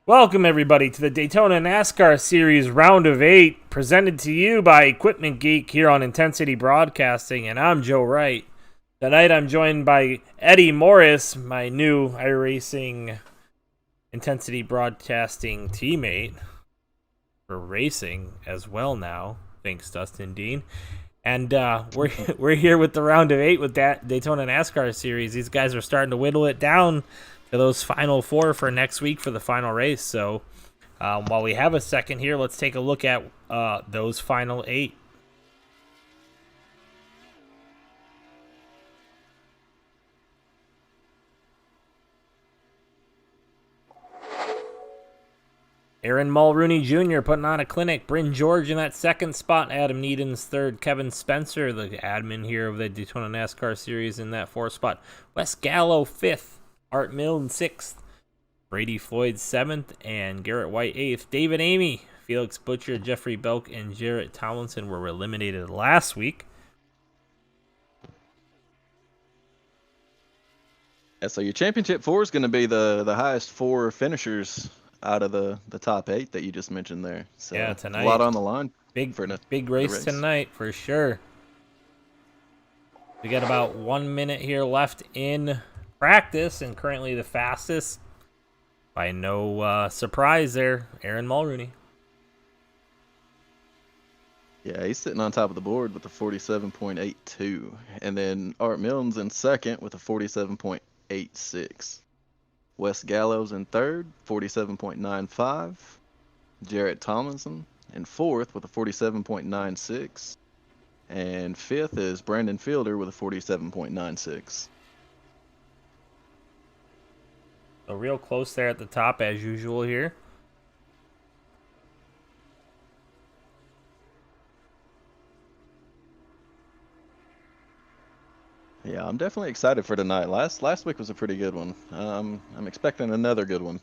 Welcome, everybody, to the Daytona NASCAR Series Round of 8, presented to you by Equipment Geek here on Intensity Broadcasting, and I'm Joe Wright. Tonight I'm joined by Eddie Morris, my new iRacing Intensity Broadcasting teammate for racing as well now. Thanks, Dustin Dean. And we're here with the Round of 8 with that Daytona NASCAR Series. These guys are starting to whittle it down to those final four for next week for the final race. So while we have a second here, let's take a look at those final 8. Aaron Mulrooney Jr. putting on a clinic. Bryn George in that second spot. Adam Needham's third. Kevin Spencer, the admin here of the Daytona NASCAR Series, in that fourth spot. Wes Gallo fifth. Art Milne sixth. Brady Floyd seventh. And Garrett White eighth. David Amy, Felix Butcher, Jeffrey Belk, and Jarrett Tomlinson were eliminated last week. Yeah, so your championship four is going to be the highest four finishers out of the top 8 that you just mentioned there. So Yeah, tonight. A lot on the line. Big race tonight for sure. We got about 1 minute here left in practice, and currently the fastest, by no surprise there, Aaron Mulrooney. Yeah, he's sitting on top of the board with a 47.82. And then Art Milne's in second with a 47.86. Wes Gallo's in third, 47.95. Jarrett Tomlinson in fourth with a 47.96. And fifth is Brandon Fielder with a 47.96. So real close there at the top as usual here. Yeah, I'm definitely excited for tonight. Last week was a pretty good one. I'm expecting another good one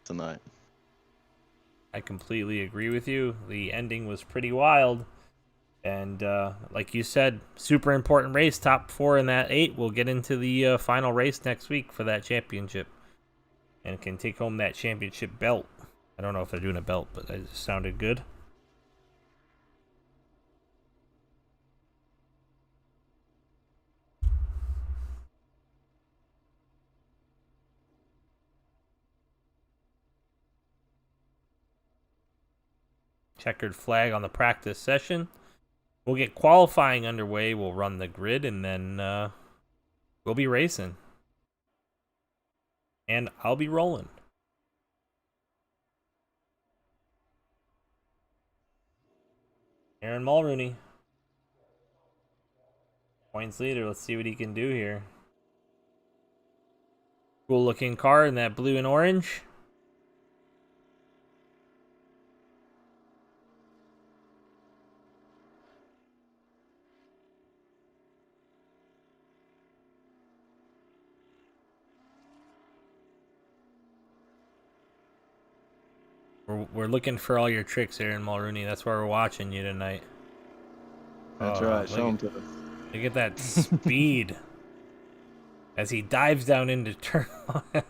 tonight. I completely agree with you. The ending was pretty wild. And like you said, super important race. Top 4 in that 8 will get into the final race next week for that championship and can take home that championship belt. I don't know if they're doing a belt, but it just sounded good. Checkered flag on the practice session. We'll get qualifying underway. We'll run the grid, and then we'll be racing. And I'll be rolling. Aaron Mulrooney. Points leader. Let's see what he can do here. Cool looking car in that blue and orange. We're looking for all your tricks, Aaron Mulrooney. That's why we're watching you tonight. That's right. Show him to us. Look at that speed as he dives down into turn one.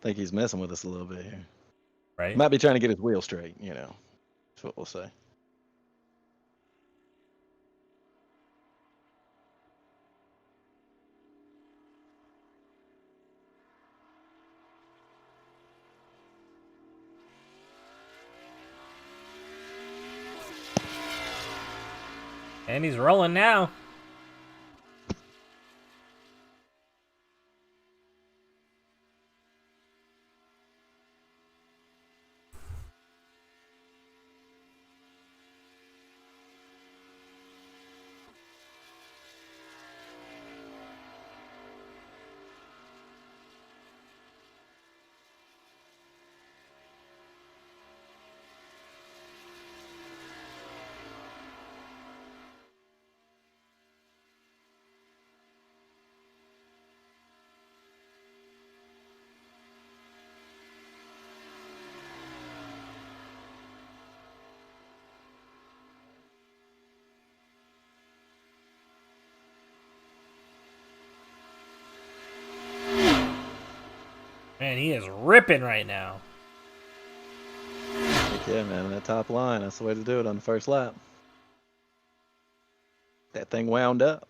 Think he's messing with us a little bit here. Right? Might be trying to get his wheel straight, That's what we'll say. And he's rolling now. Man, he is ripping right now. Heck yeah, man. That top line, that's the way to do it on the first lap. That thing wound up.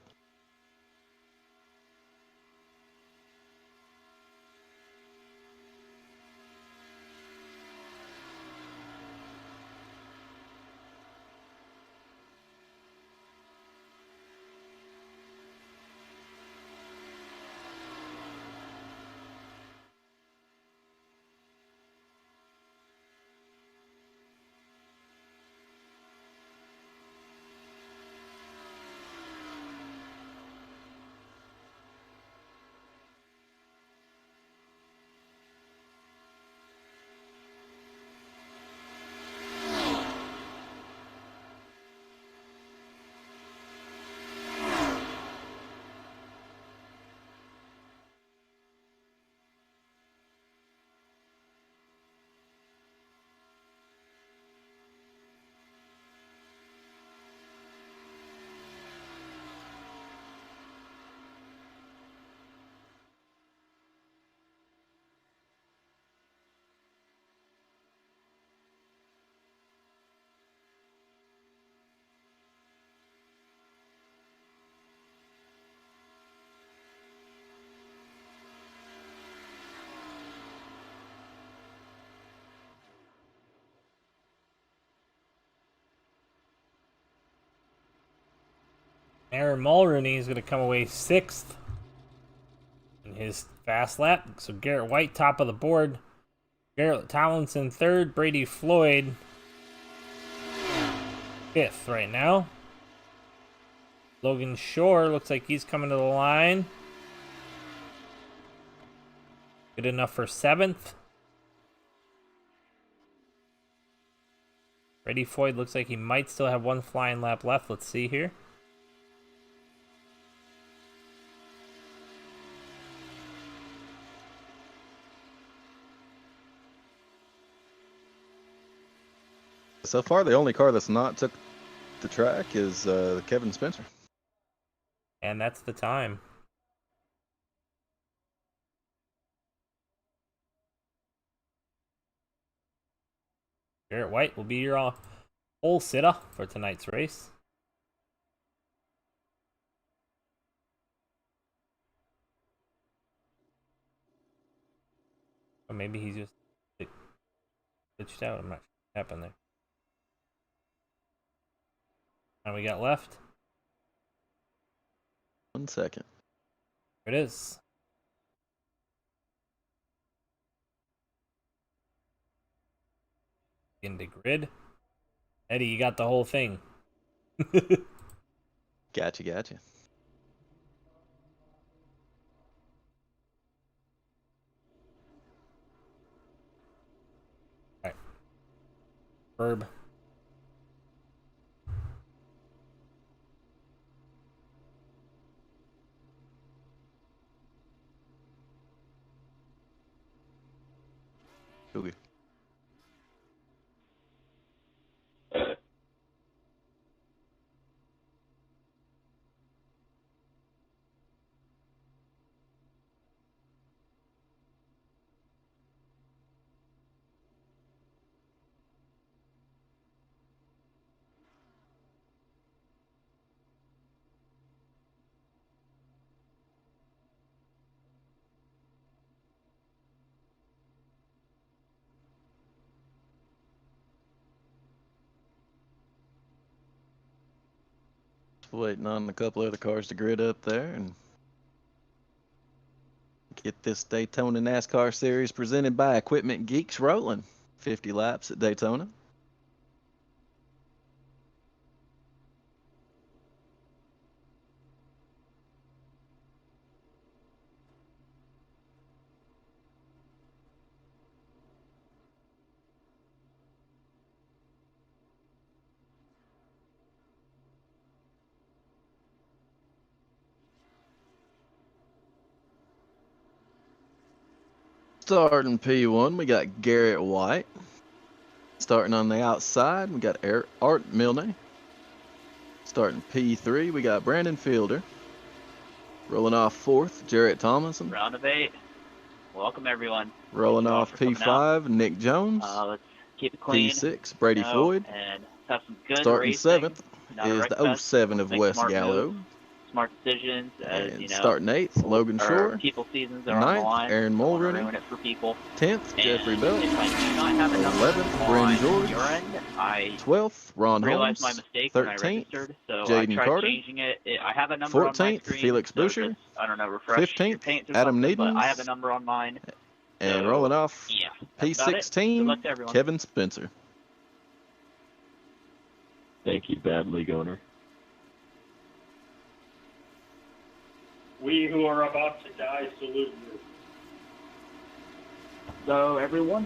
Aaron Mulrooney is going to come away 6th in his fast lap. So Garrett White, top of the board. Garrett Tomlinson, 3rd. Brady Floyd, 5th right now. Logan Shore looks like he's coming to the line. Good enough for 7th. Brady Floyd looks like he might still have one flying lap left. Let's see here. So far, the only car that's not took the track is Kevin Spencer. And that's the time. Garrett White will be your pole sitter for tonight's race. Or maybe he's just glitched out. I'm not sure what happened there. And we got left. 1 second. There it is. Into grid. Eddie, you got the whole thing. Gotcha. Alright. Verb. Okay. Waiting on a couple other cars to grid up there and get this Daytona NASCAR series presented by Equipment Geeks rolling. 50 laps at Daytona. Starting P1, we got Garrett White. Starting on the outside, we got Art Milne. Starting P3, we got Brandon Fielder. Rolling off 4th, Jarrett Tomlinson. Round of 8. welcome everyone. Rolling Thank you all off for coming P5, Nick Jones. Let's keep it clean. P6, Brady Floyd. And have some good Starting racing. 7th Not a is wreck the fest. 07 of Make Wes smart Gallo. moves, smart decisions. As And you know, starting 8th, Logan Shore. people seasons are on the 9th, line. Aaron Don't want to Mulrooney. ruin it for people. 10th, Jeffrey And Bell. if I do not have a number 11th, Bryn on George. your end, I 12th, Ron realized Holmes. my mistake when I 13th, registered, so I Jaden tried Carter. changing it. I have a number on my 14th, screen. Felix so Buscher. just, I don't know, refresh your 15th, paints or Adam something, but I Needens. have a number on mine. And So, rolling off yeah, that's about it. Good P16, luck to everyone. Kevin Spencer. Thank you, Bad League owner. We who are about to die salute you. So, everyone,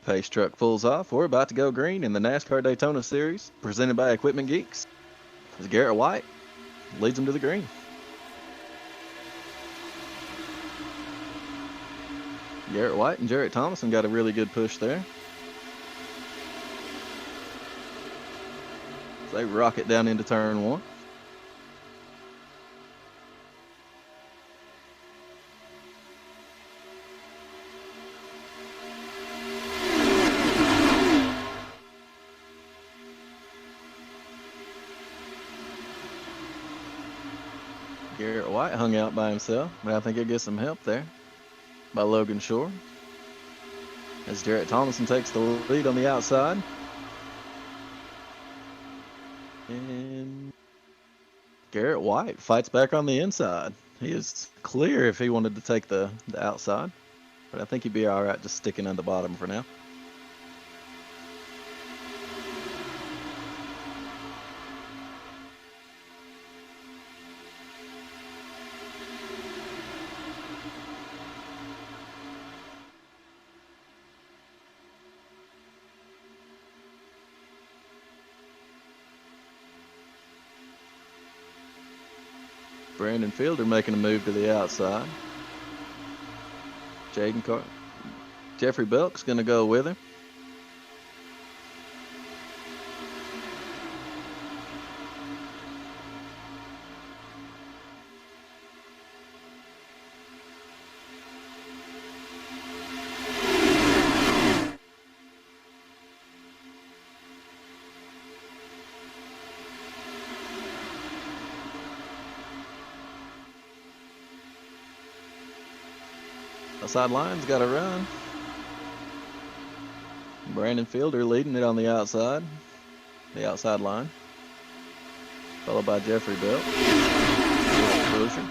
Pace truck pulls off. We're about to go green in the NASCAR Daytona Series, presented by Equipment Geeks. As Garrett White leads them to the green. Garrett White and Jarrett Thomason got a really good push there. They rocket down into turn 1. Garrett White hung out by himself, but I think he'll get some help there by Logan Shore. As Jarrett Thomason takes the lead on the outside. And Garrett White fights back on the inside. He is clear if he wanted to take the outside, but I think he'd be all right just sticking on the bottom for now. Brandon Fielder making a move to the outside. Jeffrey Belk's going to go with him. Outside line's got to run. Brandon Fielder leading it on the outside line. Followed by Jeffrey Bell. Closure.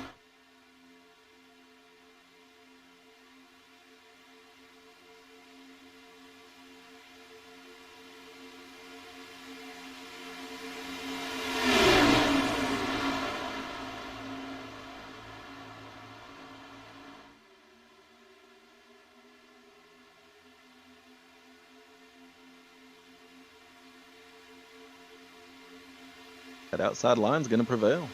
That outside line's going to prevail.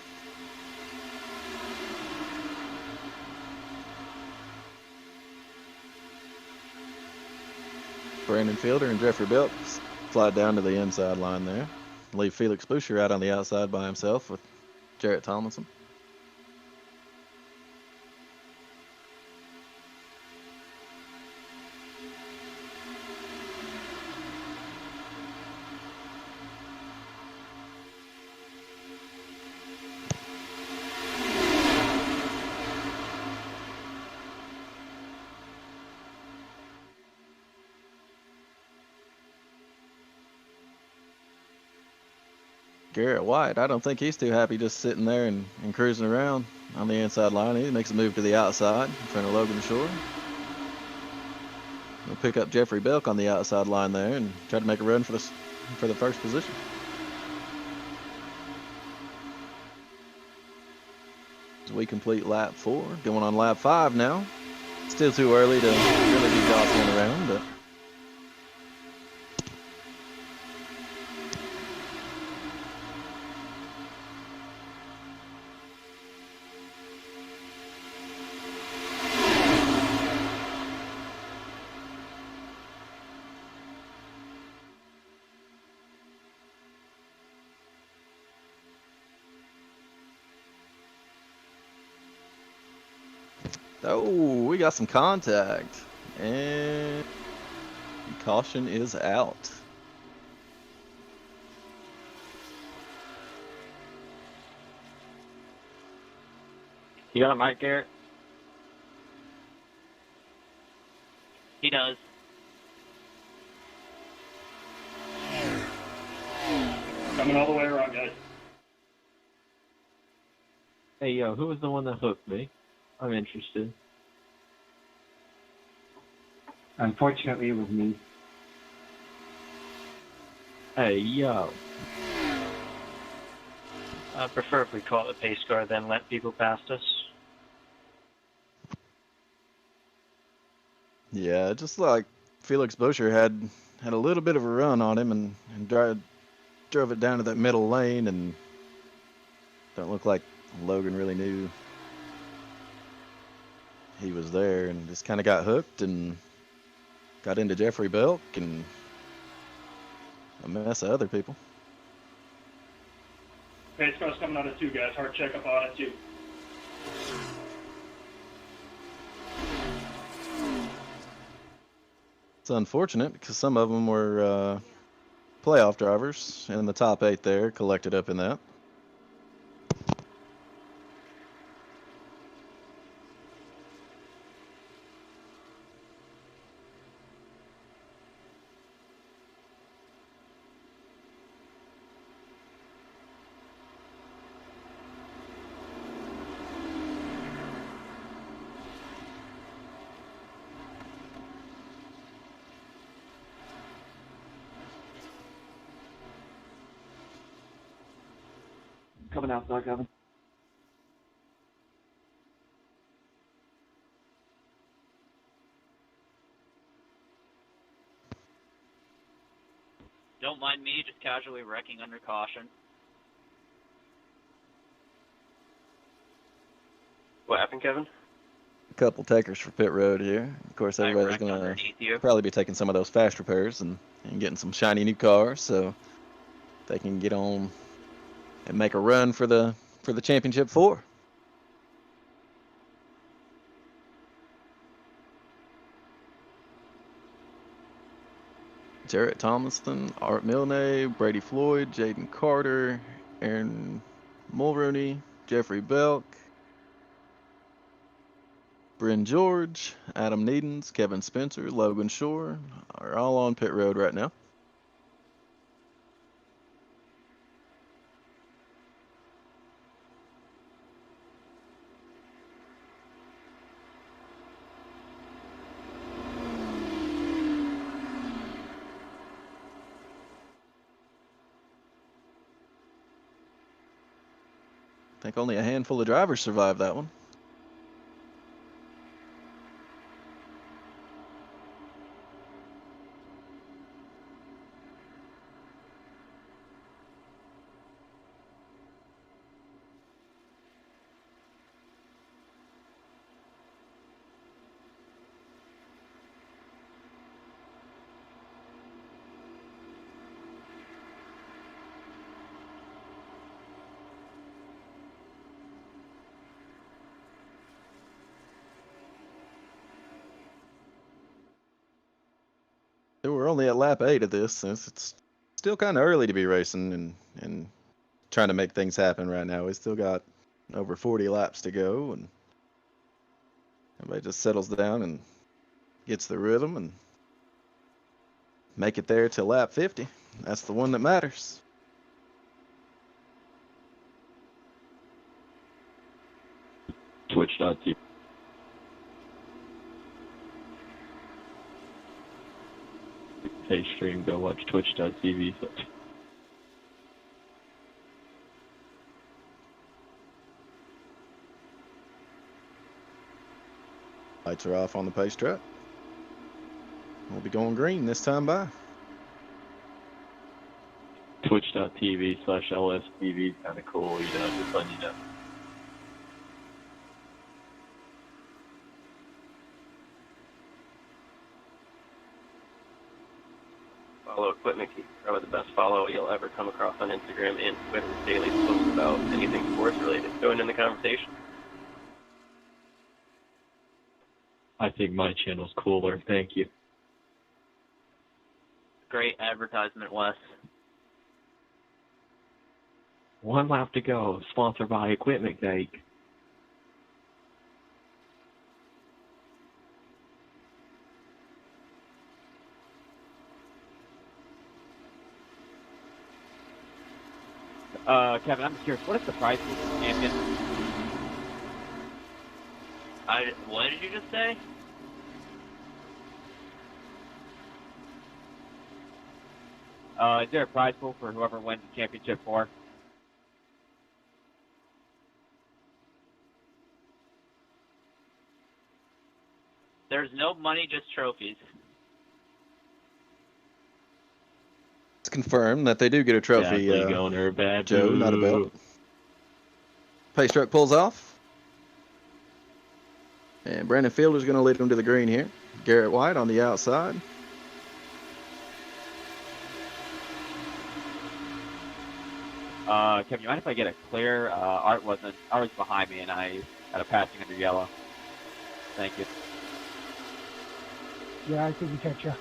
Brandon Fielder and Jeffrey Belk slide down to the inside line there. Leave Felix Buscher out on the outside by himself with Jarrett Tomlinson. Garrett White, I don't think he's too happy just sitting there and cruising around on the inside line. He makes a move to the outside in front of Logan Shore. He'll pick up Jeffrey Belk on the outside line there and try to make a run for the first position. As we complete lap 4, going on lap 5 now. Still too early to really be jostling around, but oh, we got some contact, and caution is out. You got a mic, Garrett? He does. Coming all the way around, guys. Hey, yo, who was the one that hooked me? I'm interested. Unfortunately, it was me. Hey, yo. I prefer if we call it a pace car than let people past us. Yeah, just like Felix Boscher had a little bit of a run on him and drove it down to that middle lane, and don't look like Logan really knew he was there, and just kind of got hooked and got into Jeffrey Belk and a mess of other people. Pace car's coming out of 2, guys. Hard checkup on it, too. It's unfortunate because some of them were playoff drivers, and the top 8 there collected up in that. Coming out, Doug Evan. Don't mind me just casually wrecking under caution. What happened, Kevin? A couple takers for pit road here. Of course, I everybody's wrecked gonna underneath you. probably be taking some of those fast repairs and getting some shiny new cars, so they can get on and make a run for the championship 4. Jarrett Thomason, Art Milne, Brady Floyd, Jaden Carter, Aaron Mulrooney, Jeffrey Belk, Bryn George, Adam Needens, Kevin Spencer, Logan Shore are all on pit road right now. I think only a handful of drivers survived that one. We're only at lap 8 of this, since it's still kind of early to be racing and trying to make things happen right now. We still got over 40 laps to go, and everybody just settles down and gets the rhythm and make it there to lap 50. That's the one that matters. Twitch.tv. Hey, stream, go watch twitch.tv. Lights are off on the pace track. We'll be going green this time by. Twitch.tv/LSTV is kind of cool, just letting you know. Follow Equipment Geek, probably the best follow you'll ever come across on Instagram and Twitter. Daily posts about anything sports related. Join in the conversation. I think my channel's cooler. Thank you. Great advertisement, Wes. One lap to go. Sponsored by Equipment Geek. Kevin, I'm curious, what is the prize for the champion? What did you just say? Is there a prize pool for whoever wins the championship for? There's no money, just trophies. It's confirmed that they do get a trophy. Exactly, Goner, bad Joe, not a boo. belt. Pace truck pulls off. And Brandon Fielder's going to lead him to the green here. Garrett White on the outside. Kevin, you mind if I get a clear? Art was behind me and I had a passing under yellow. Thank you. Yeah, I think we catch you.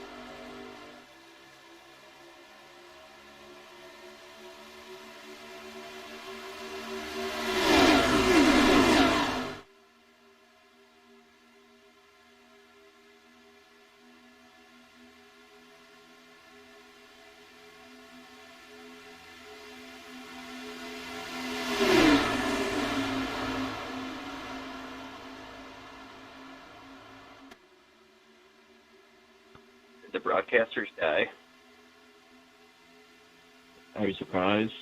Did the broadcasters die? Are you surprised?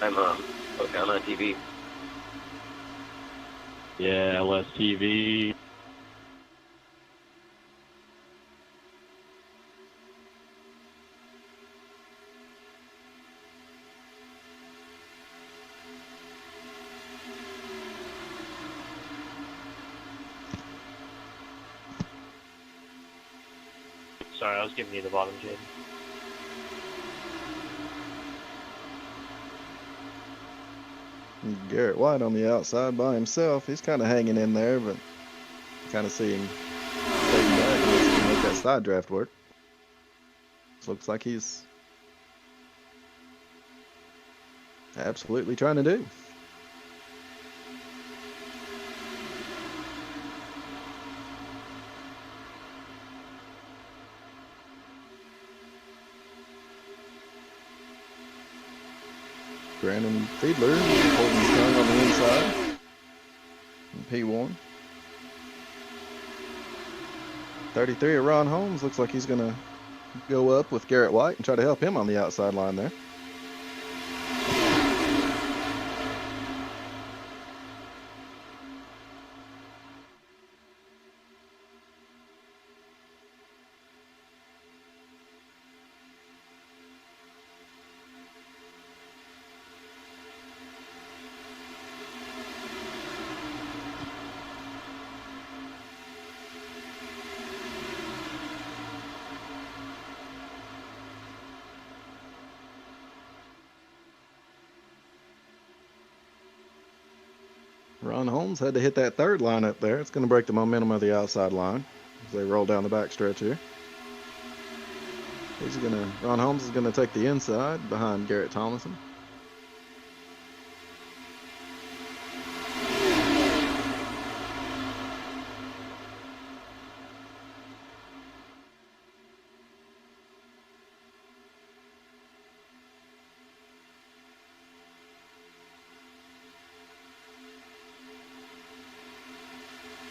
I'm down on TV. Yeah, LSTV. Sorry, I was giving you the bottom, Jaden. Garrett White on the outside by himself. He's kind of hanging in there, but kind of see him taking back to make that side draft work. Looks like he's absolutely trying to do. Brandon Fiedler holding his tongue on the inside. And P1. 33 of Ron Holmes looks like he's going to go up with Garrett White and try to help him on the outside line there. Ron Holmes had to hit that third line up there. It's going to break the momentum of the outside line as they roll down the back stretch here. Ron Holmes is going to take the inside behind Garrett Tomlinson.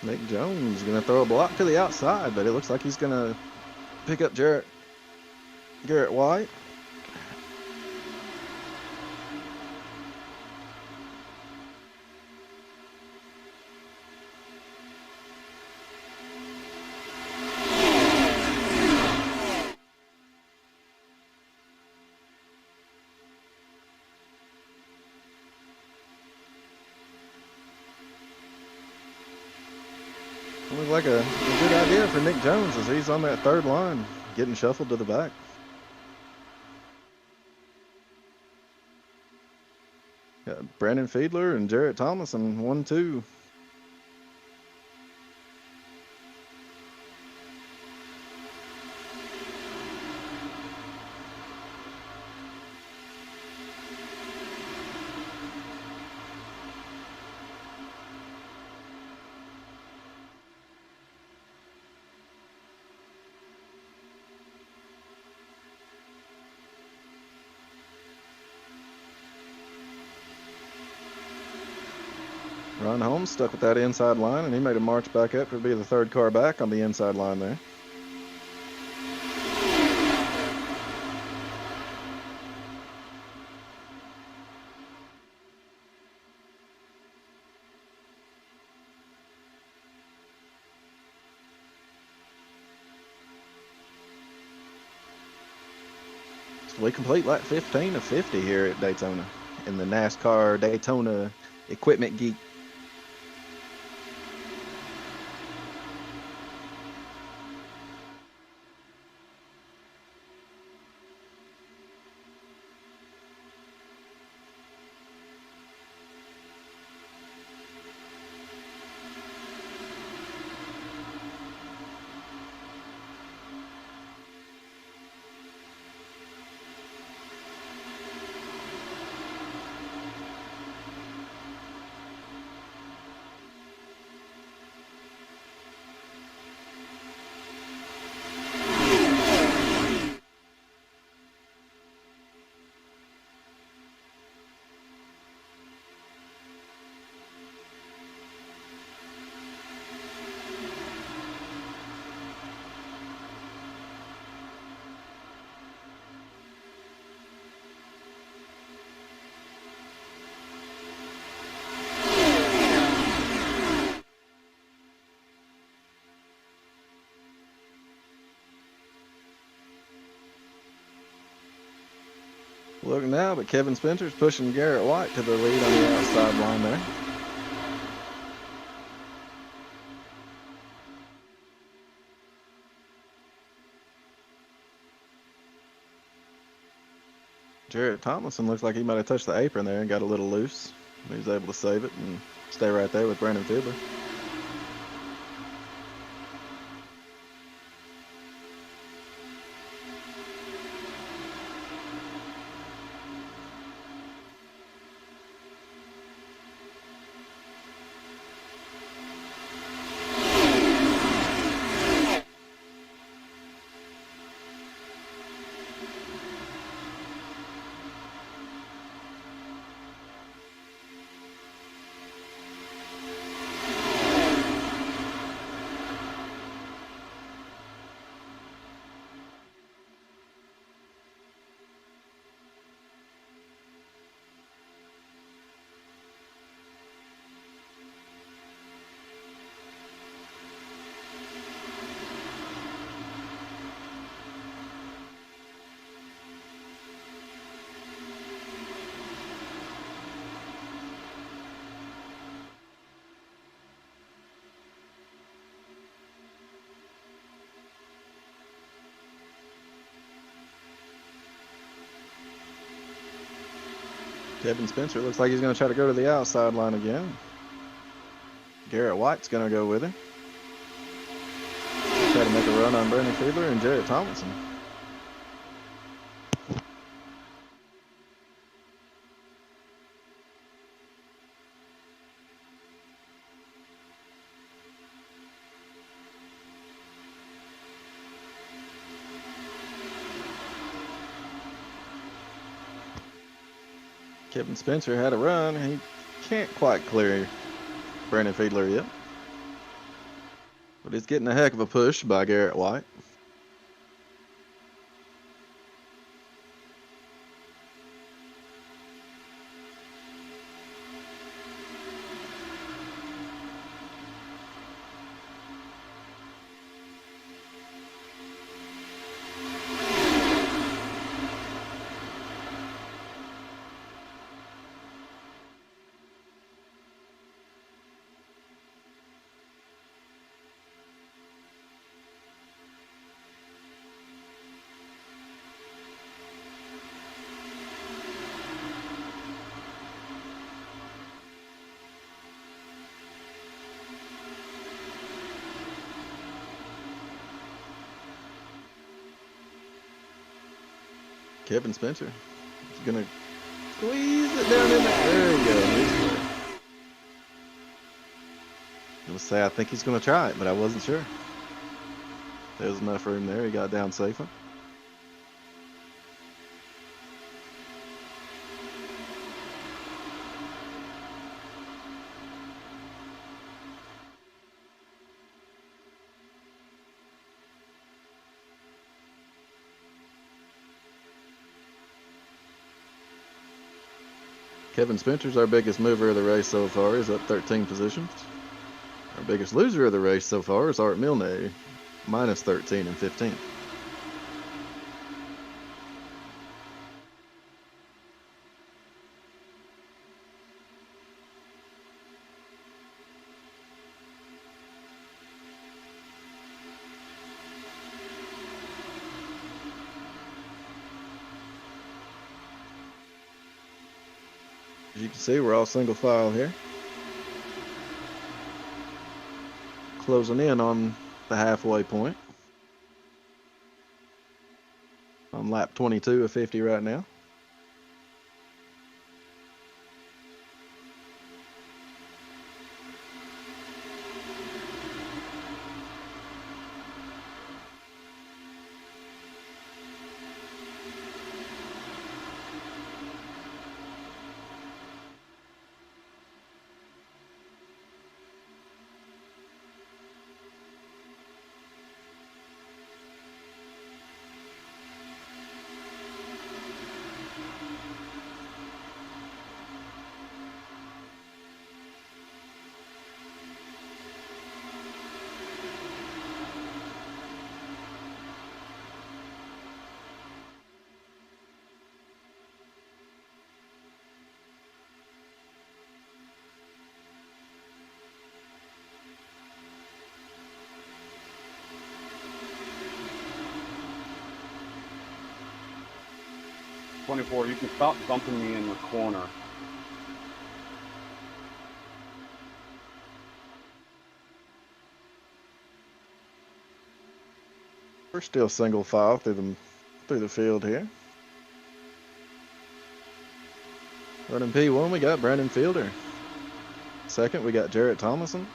Nick Jones going to throw a block to the outside, but it looks like he's going to pick up Garrett White. Looked like a good idea for Nick Jones as he's on that third line, getting shuffled to the back. Got Brandon Fiedler and Jarrett Thomas in 1-2. Ron Holmes stuck with that inside line, and he made a march back up to be the third car back on the inside line there. So we complete lap 15 of 50 here at Daytona in the NASCAR Daytona Equipment Geek. Look now, but Kevin Spencer's pushing Garrett White to the lead on the outside line there. Jarrett Tomlinson looks like he might have touched the apron there and got a little loose. He was able to save it and stay right there with Brandon Fiedler. Kevin Spencer looks like he's going to try to go to the outside line again. Garrett White's going to go with him. Try to make a run on Brandon Fiedler and Jarrett Tomlinson. Kevin Spencer had a run. He can't quite clear Brandon Fiedler yet. But he's getting a heck of a push by Garrett White. Kevin Spencer is gonna squeeze it down in there. There you go. His way. I'm gonna say I think he's gonna try it, but I wasn't sure. There was enough room there. He got down safely. Kevin Spencer's our biggest mover of the race so far. He's up 13 positions. Our biggest loser of the race so far is Art Milne, minus 13 and 15. As you can see, we're all single file here. Closing in on the halfway point. On lap 22 of 50 right now. '24, you can stop bumping me in the corner. We're still single file through the field here. Running P1, we got Brandon Fielder. Second, we got Jarrett Thomason.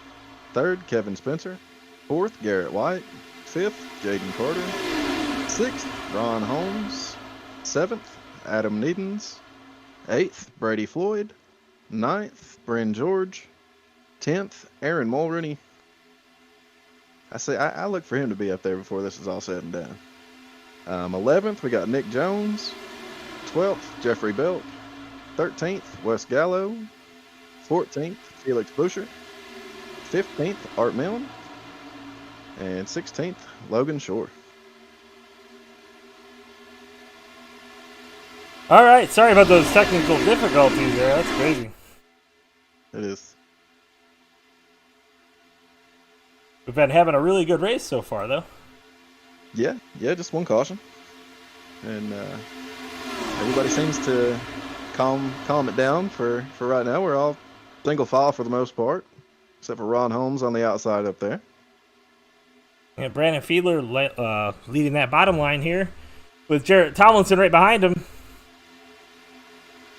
Third, Kevin Spencer. Fourth, Garrett White. Fifth, Jaden Carter. Sixth, Ron Holmes. Seventh, Adam Needens. Eighth, Brady Floyd. Ninth, Bryn George. 10th, Aaron Mulrooney. I look for him to be up there before this is all said and done. 11th, we got Nick Jones. 12th, Jeffrey Belt. 13th, Wes Gallo. 14th, Felix Buscher. 15th, Art Milne. And 16th, Logan Shore. All right, sorry about those technical difficulties there. That's crazy. It is. We've been having a really good race so far, though. Yeah, just one caution. And everybody seems to calm it down for right now. We're all single file for the most part, except for Ron Holmes on the outside up there. Yeah, Brandon Fiedler leading that bottom line here with Jarrett Tomlinson right behind him.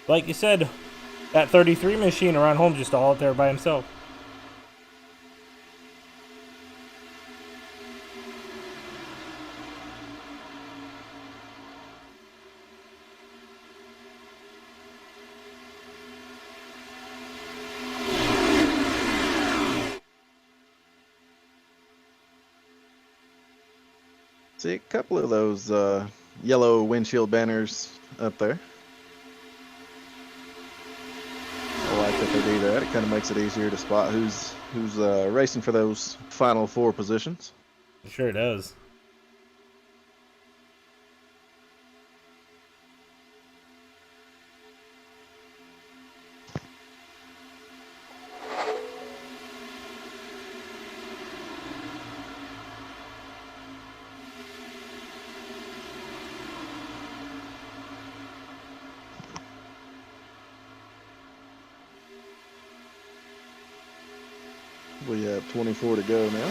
Like you said, that 33 machine around home just all out there by himself. See a couple of those yellow windshield banners up there. I like that they do that. It kind of makes it easier to spot who's racing for those final four positions. It sure does. We have 24 to go now.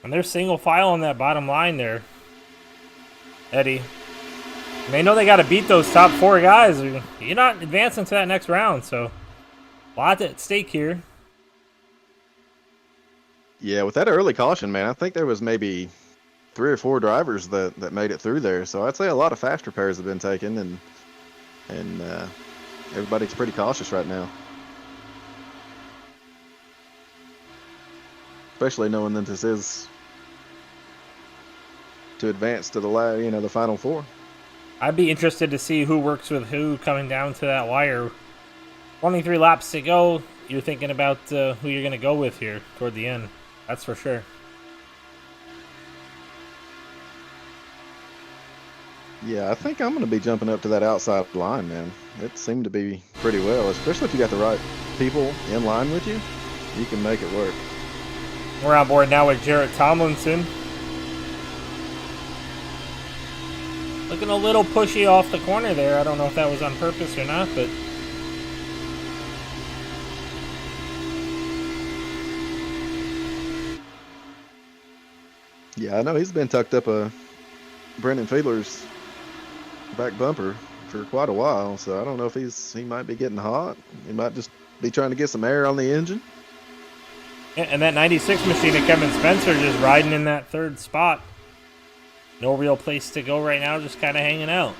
And they're single file on that bottom line there, Eddie. And they know they got to beat those top 4 guys. You're not advancing to that next round, so a lot at stake here. Yeah, with that early caution, man, I think there was maybe 3 or 4 drivers that made it through there. So I'd say a lot of fast repairs have been taken, and everybody's pretty cautious right now. Especially knowing that this is to advance to the final 4. I'd be interested to see who works with who coming down to that wire. 23 laps to go. You're thinking about who you're going to go with here toward the end. That's for sure. Yeah, I think I'm going to be jumping up to that outside line, man. It seemed to be pretty well, especially if you got the right people in line with you. You can make it work. We're on board now with Jarrett Tomlinson. Looking a little pushy off the corner there. I don't know if that was on purpose or not, but... Yeah, I know he's been tucked up Brendan Fiedler's back bumper for quite a while, so I don't know if he might be getting hot. He might just be trying to get some air on the engine. And that 96 machine of Kevin Spencer just riding in that 3rd spot. No real place to go right now, just kind of hanging out.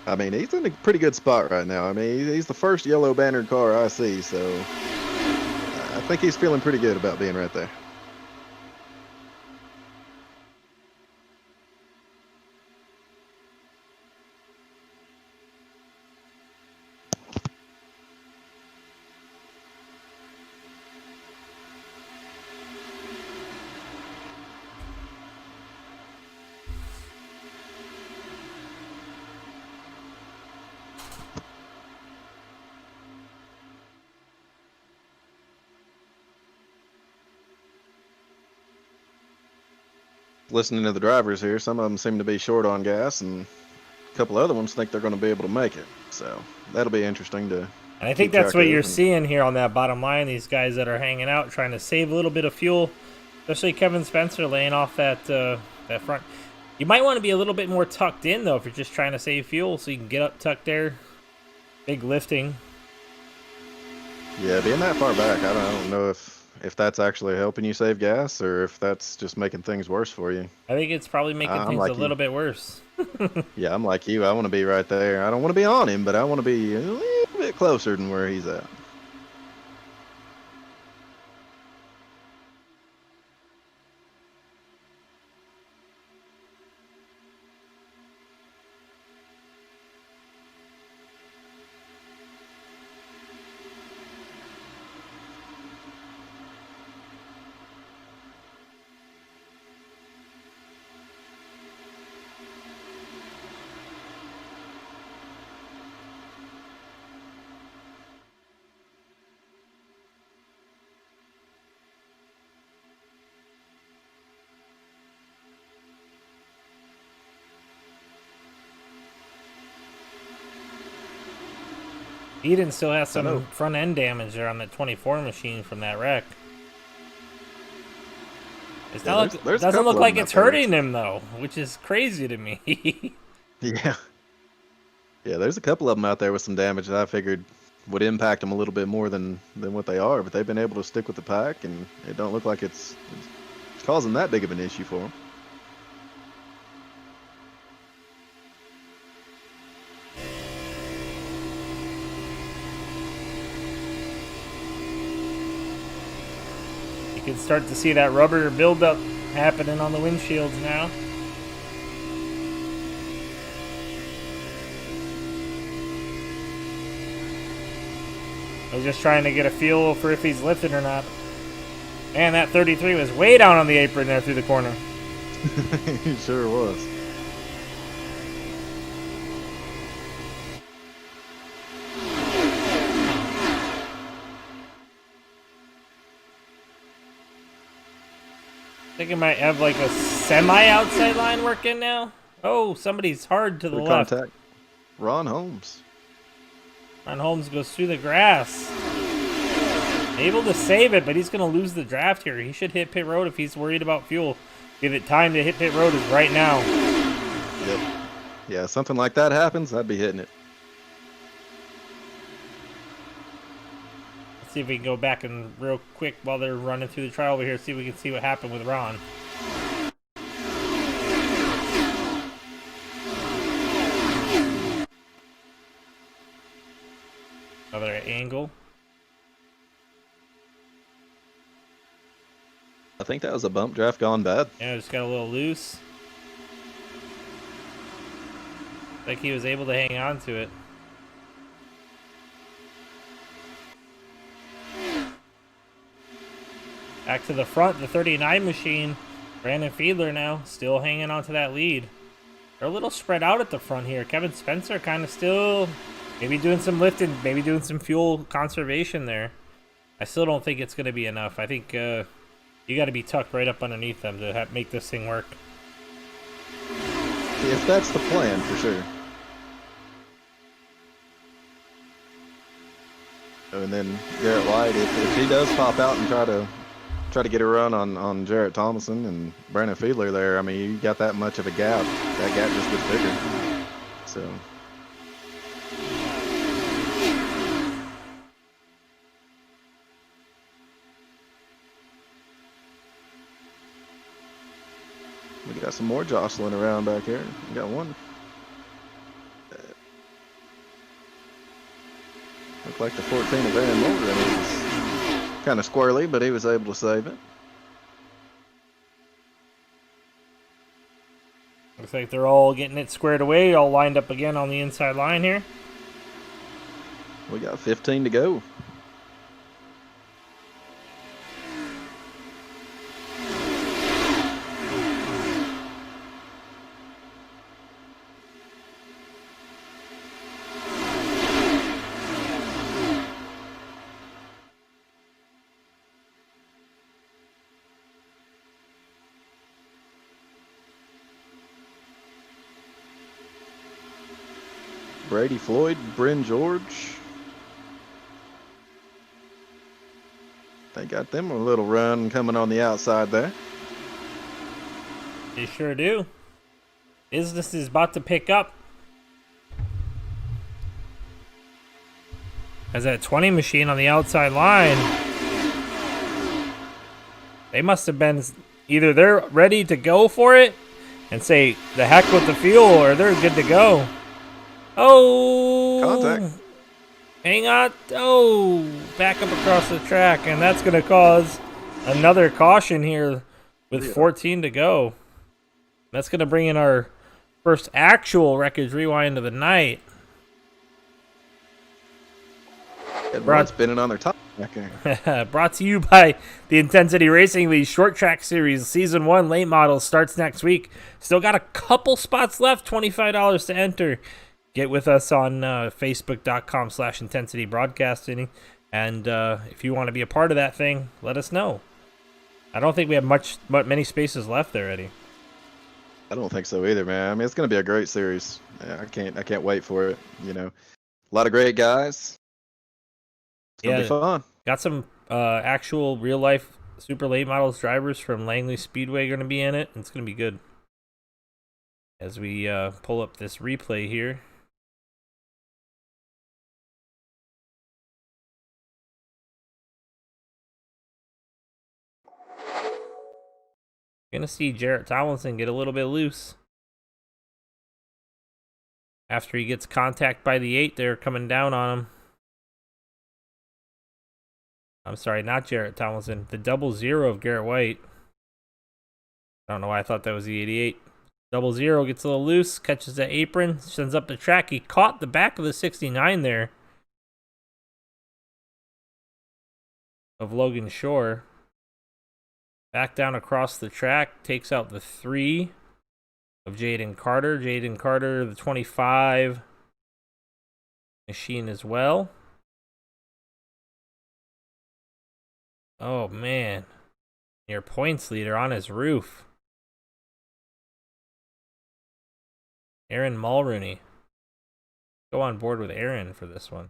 I mean, he's in a pretty good spot right now. I mean, he's the first yellow bannered car I see, so I think he's feeling pretty good about being right there. Listening to the drivers here, some of them seem to be short on gas, and a couple other ones think they're going to be able to make it. So that'll be interesting to. And I think that's what you're seeing here on that bottom line. These guys that are hanging out, trying to save a little bit of fuel, especially Kevin Spencer laying off that front. You might want to be a little bit more tucked in though if you're just trying to save fuel, so you can get up tucked there. Big lifting. Yeah, being that far back, I don't know if that's actually helping you save gas or if that's just making things worse for you. I think it's probably making things like a little bit worse. Yeah, I'm like you. I want to be right there. I don't want to be on him, but I want to be a little bit closer than where he's at. Eden still has some front end damage there on the 24 machine from that wreck. It doesn't look like it's hurting him though, which is crazy to me. Yeah. Yeah, there's a couple of them out there with some damage that I figured would impact them a little bit more than what they are, but they've been able to stick with the pack, and it don't look like it's causing that big of an issue for them. You can start to see that rubber buildup happening on the windshields now. I was just trying to get a feel for if he's lifted or not. Man, that 33 was way down on the apron there through the corner. He sure was. I think it might have like a semi-outside line working now. Oh, somebody's hard to the left. Contact. Ron Holmes. Ron Holmes goes through the grass. Able to save it, but he's going to lose the draft here. He should hit pit road if he's worried about fuel. Give it time to hit pit road is right now. Yep. Yeah, something like that happens, I'd be hitting it. Let's see if we can go back and real quick while they're running through the trial over here, see if we can see what happened with Ron. Another angle. I think that was a bump draft gone bad. Yeah, just got a little loose. Like he was able to hang on to it. Back to the front, the 39 machine. Brandon Fiedler now, still hanging on to that lead. They're a little spread out at the front here. Kevin Spencer kind of still maybe doing some lifting, maybe doing some fuel conservation there. I still don't think it's going to be enough. I think you got to be tucked right up underneath them to make this thing work. If that's the plan, for sure. And then Garrett White, if he does pop out and try to get a run on Jarrett Thomason and Brandon Fiedler there, I mean, you got that much of a gap. That gap just gets bigger. So. We got some more jostling around back here. We got one. Looked like the 14 of Aaron Moore. It was kind of squirrely, but he was able to save it. Looks like they're all getting it squared away, all lined up again on the inside line here. We got 15 to go. Brady Floyd, Bryn George. They got them a little run coming on the outside there. They sure do. Business is about to pick up. As that 20 machine on the outside line. They must have been either they're ready to go for it and say the heck with the fuel, or they're good to go. Oh, Contact. Hang on. Oh, back up across the track, and that's going to cause another caution here with 14 to go. That's going to bring in our first actual wreckage rewind of the night. Brought spinning on their top back there. Brought to you by the Intensity Racing League Short Track Series Season 1 late model starts next week. Still got a couple spots left, $25 to enter. Get with us on Facebook.com/Intensity Broadcasting. And if you want to be a part of that thing, let us know. I don't think we have many spaces left there, Eddie. I don't think so either, man. I mean, it's going to be a great series. Yeah, I can't wait for it. You know, a lot of great guys. It's going to be fun. Got some actual real life super late models drivers from Langley Speedway going to be in it. It's going to be good. As we pull up this replay here. Going to see Jarrett Tomlinson get a little bit loose. After he gets contact by the 8, they're coming down on him. I'm sorry, not Jarrett Tomlinson. The 00 of Garrett White. I don't know why I thought that was the 88. 00 gets a little loose, catches the apron, sends up the track. He caught the back of the 69 there of Logan Shore. Back down across the track, takes out the 3 of Jaden Carter. Jaden Carter, the 25 machine as well. Oh, man. Your points leader on his roof. Aaron Mulrooney. Go on board with Aaron for this one.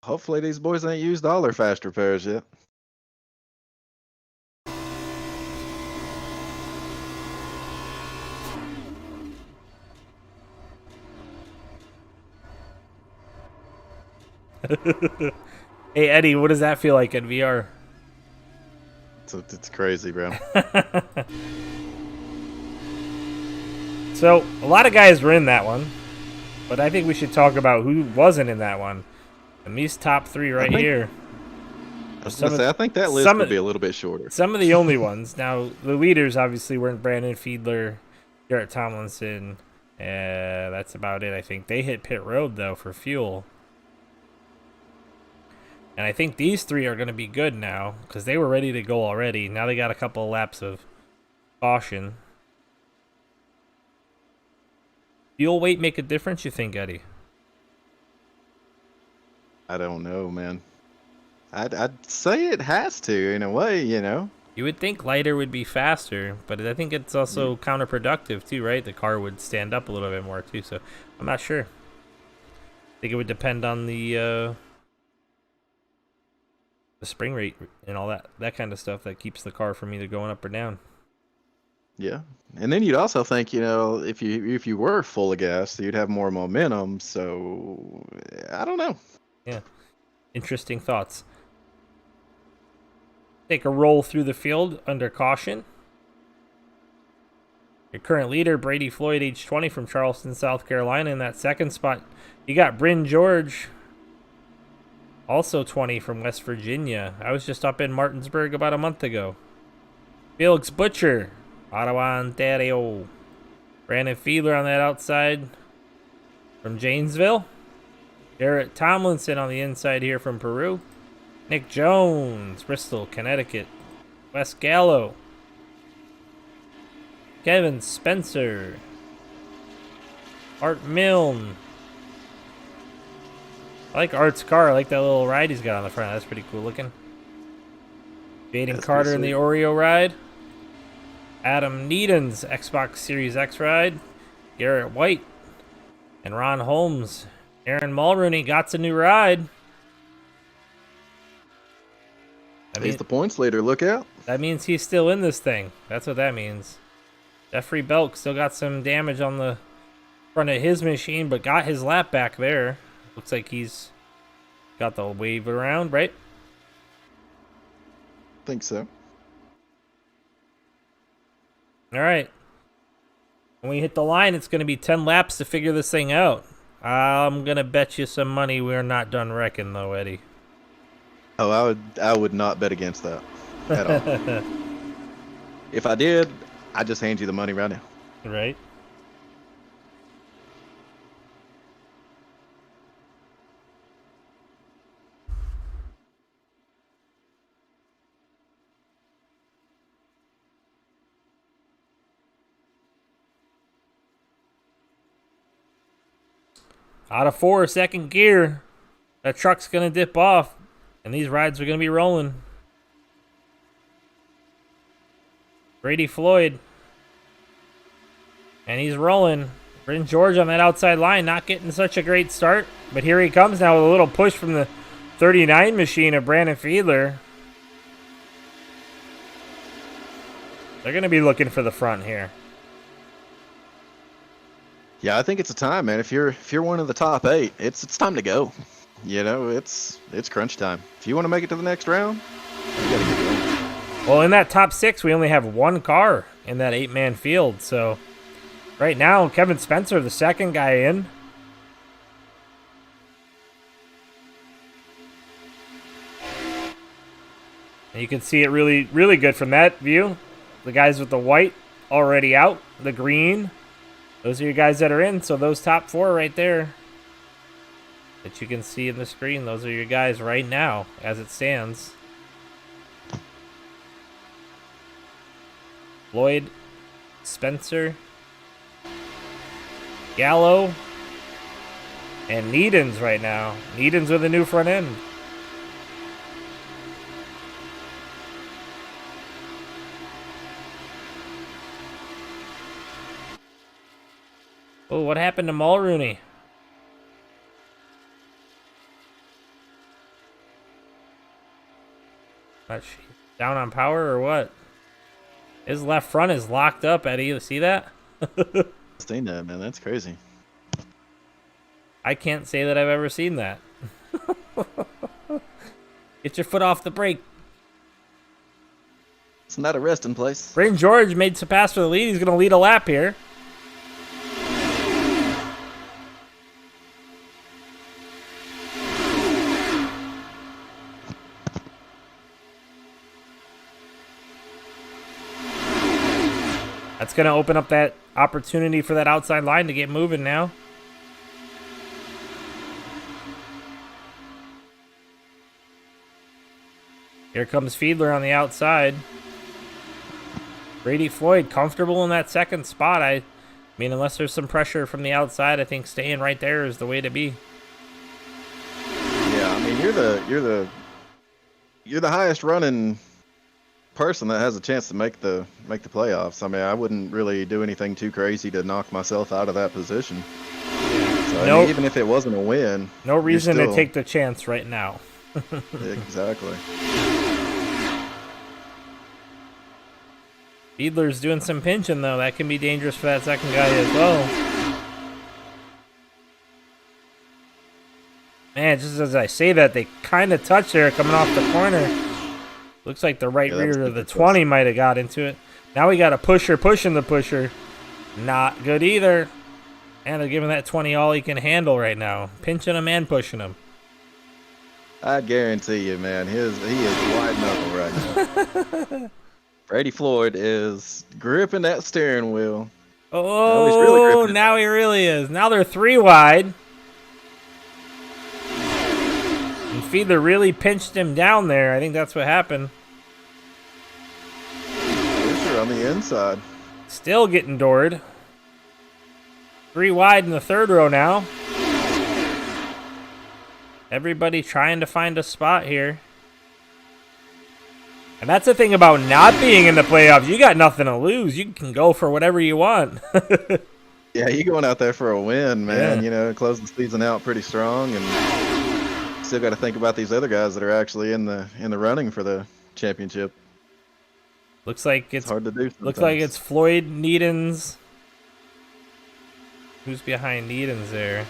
Hopefully these boys ain't used all their fast repairs yet. Hey, Eddie, what does that feel like in VR? It's crazy, bro. So, a lot of guys were in that one, but I think we should talk about who wasn't in that one. And these top three right here. I think that list would be a little bit shorter. Some of the only ones. Now, the leaders obviously weren't Brandon Fiedler, Garrett Tomlinson. That's about it, I think. They hit pit road, though, for fuel. And I think these three are going to be good now because they were ready to go already. Now they got a couple of laps of caution. Fuel weight make a difference, you think, Eddie? I don't know, man. I'd say it has to, in a way, you know. You would think lighter would be faster, but I think it's also counterproductive, too, right? The car would stand up a little bit more, too, so I'm not sure. I think it would depend on the spring rate and all that kind of stuff that keeps the car from either going up or down. Yeah, and then you'd also think, you know, if you were full of gas, you'd have more momentum. So I don't know. Yeah, interesting thoughts. Take a roll through the field under caution. Your current leader, Brady Floyd, age 20, from Charleston, South Carolina. In that second spot, you got Bryn George, also 20, from West Virginia. I was just up in Martinsburg about a month ago. Felix Butcher, Ottawa, Ontario. Brandon Fiedler on that outside from Janesville. Garrett Tomlinson on the inside here from Peru. Nick Jones, Bristol, Connecticut. Wes Gallo. Kevin Spencer. Art Milne. I like Art's car. I like that little ride he's got on the front. That's pretty cool looking. Jaden Carter in the Oreo ride. Adam Needon's Xbox Series X ride. Garrett White. And Ron Holmes. Aaron Mulrooney got a new ride. He's the points leader. Look out. That means he's still in this thing. That's what that means. Jeffrey Belk still got some damage on the front of his machine, but got his lap back there. Looks like he's got the wave around, right? Think so. All right. When we hit the line, it's going to be 10 laps to figure this thing out. I'm going to bet you some money we're not done wrecking, though, Eddie. Oh, I would not bet against that at all. If I did, I'd just hand you the money right now. Right. Out of 4, second gear. That truck's going to dip off. And these rides are going to be rolling. Brady Floyd. And he's rolling. Bryn George on that outside line. Not getting such a great start. But here he comes now with a little push from the 39 machine of Brandon Fiedler. They're going to be looking for the front here. Yeah, I think it's a time, man. If you're one of the top 8, it's time to go. You know, it's crunch time. If you want to make it to the next round, you gotta get going. Well, in that top 6, we only have one car in that 8-man field. So right now, Kevin Spencer, the second guy in. And you can see it really, really good from that view. The guys with the white already out. The green. Those are your guys that are in. So those top 4 right there that you can see in the screen, those are your guys right now as it stands. Lloyd, Spencer, Gallo, and Needon's right now. Needon's with a new front end. Oh, what happened to Mulrooney? Down on power or what? His left front is locked up, Eddie. You see that? Seen that, man. That's crazy. I can't say that I've ever seen that. Get your foot off the brake. It's not a resting place. Bryn George made some pass for the lead. He's going to lead a lap here. That's going to open up that opportunity for that outside line to get moving now. Here comes Fiedler on the outside. Brady Floyd comfortable in that second spot. I mean, unless there's some pressure from the outside, I think staying right there is the way to be. Yeah, I mean, you're the highest running person that has a chance to make the playoffs. I mean, I wouldn't really do anything too crazy to knock myself out of that position. So, I mean, even if it wasn't a win, no reason to take the chance right now. Exactly. Fiedler's doing some pinching, though. That can be dangerous for that second guy as well. Man, just as I say that, they kind of touch there coming off the corner. Looks like the right rear of the 20 might have got into it. Now we got a pusher pushing the pusher. Not good either. And they're giving that 20 all he can handle right now. Pinching him and pushing him. I guarantee you, man, he is wide knuckle right now. Brady Floyd is gripping that steering wheel. Oh, he's really gripping it. Now he really is. Now they're 3 wide. And Fiedler really pinched him down there. I think that's what happened. Pusher on the inside. Still getting doored. 3 wide in the third row now. Everybody trying to find a spot here. And that's the thing about not being in the playoffs. You got nothing to lose. You can go for whatever you want. Yeah, you're going out there for a win, man. Yeah. You know, close the season out pretty strong, and still got to think about these other guys that are actually in the running for the championship. Looks like it's hard to do sometimes. Looks like it's Floyd Needens. Who's behind Needens there?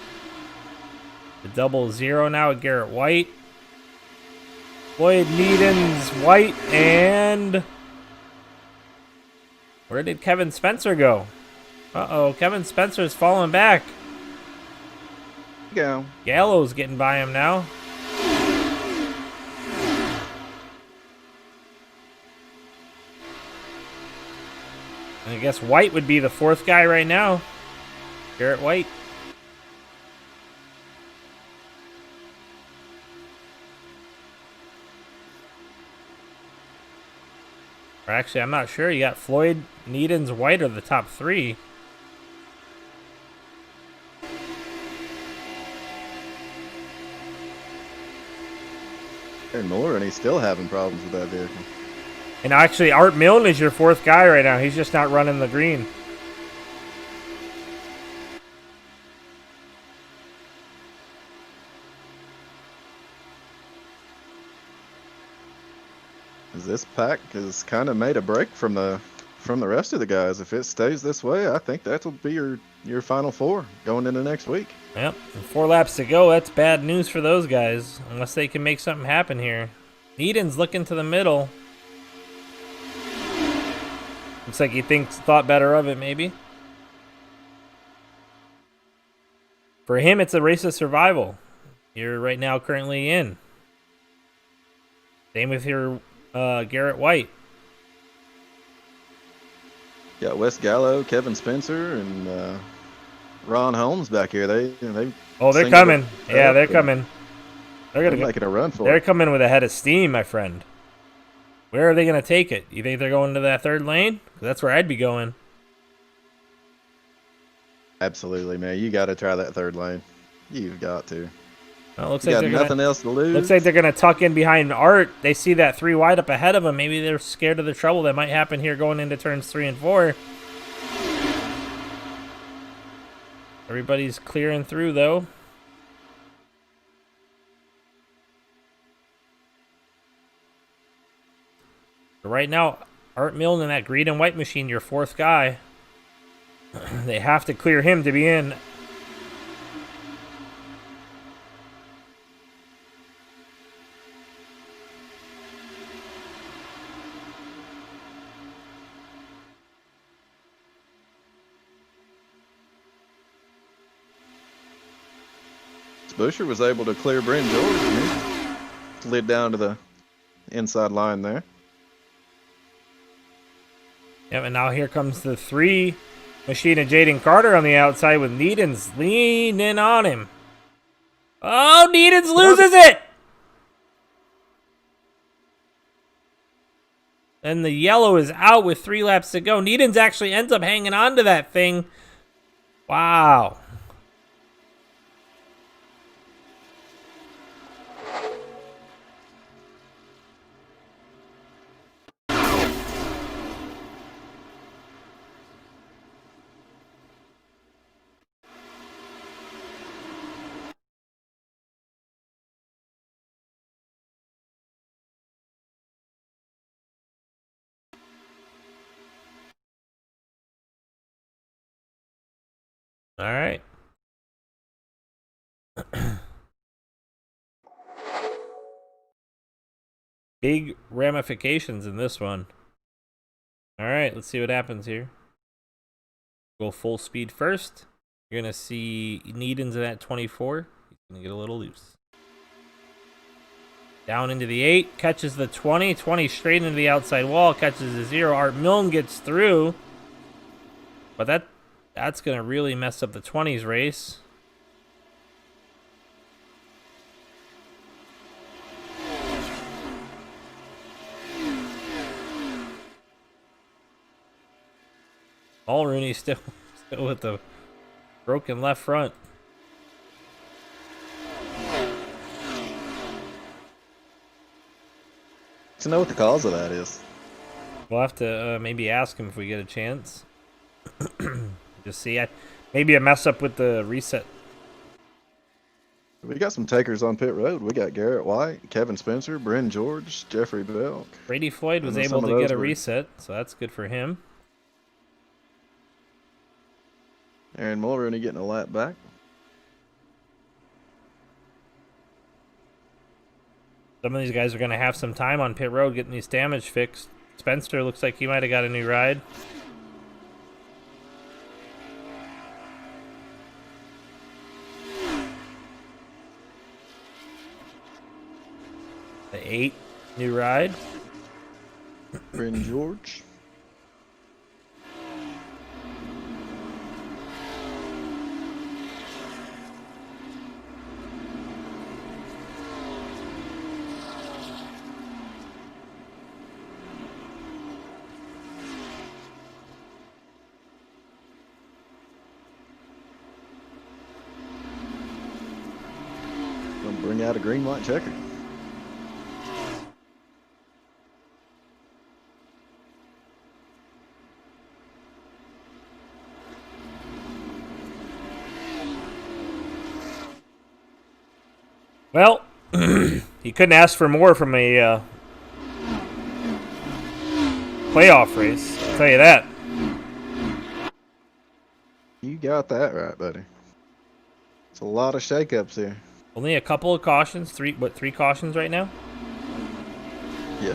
The 0-0 now with Garrett White. Floyd Needens, White, and where did Kevin Spencer go? Uh-oh, Kevin Spencer's falling back. Go. Gallo's getting by him now. And I guess White would be the 4th guy right now. Garrett White. Or actually, I'm not sure. You got Floyd, Needens, White are the top 3. And more, and he's still having problems with that vehicle. And actually, Art Milne is your 4th guy right now. He's just not running the green. This pack has kind of made a break from the rest of the guys. If it stays this way, I think that'll be your final 4 going into next week. Yep, 4 laps to go. That's bad news for those guys, unless they can make something happen here. Needens looking to the middle. Looks like he thought better of it, maybe. For him, it's a race of survival. You're right now currently in. Same with your Garrett White. Got Wes Gallo, Kevin Spencer, and Ron Holmes back here. They're coming. Yeah, they're coming. They're making a run for They're it. coming with a head of steam, my friend. Where are they going to take it? You think they're going to that 3rd lane? 'Cause that's where I'd be going. Absolutely, man. You got to try that 3rd lane. You've got to. Well, looks You like got they're nothing else to lose. Looks like they're going to tuck in behind Art. They see that 3 wide up ahead of them. Maybe they're scared of the trouble that might happen here going into turns 3 and 4. Everybody's clearing through, though. But right now, Art Milne and that green and white machine, your fourth guy. They have to clear him to be in. Busher was able to clear Brent George, and he slid down to the inside line there. Yep, and now here comes the 3 machine of Jaden Carter on the outside with Needens leaning on him. Oh, Needens loses it! And the yellow is out with 3 laps to go. Needens actually ends up hanging on to that thing. Wow. All right. Big ramifications in this one. All right, let's see what happens here. Go full speed first. You're going to see Needens in that 24. He's going to get a little loose. Down into the 8, catches the 20. 20 straight into the outside wall, catches the 0. Art Milne gets through. But that's going to really mess up the 20s race. Mulrooney still with the broken left front. To know what the cause of that is. We'll have to maybe ask him if we get a chance. Just see. Maybe a mess up with the reset. We got some takers on pit road. We got Garrett White, Kevin Spencer, Bryn George, Jeffrey Belk. Brady Floyd was And then able some to of get those a were- reset, so that's good for him. Aaron Mulrooney getting a lap back. Some of these guys are going to have some time on pit road getting these damage fixed. Spencer looks like he might have got a new ride. The 8 new ride. Bryn George. Gonna bring out a green white checker. Well, he couldn't ask for more from a playoff race, I'll tell you that. You got that right, buddy. It's a lot of shakeups here. Only a couple of cautions. Three cautions right now? Yeah.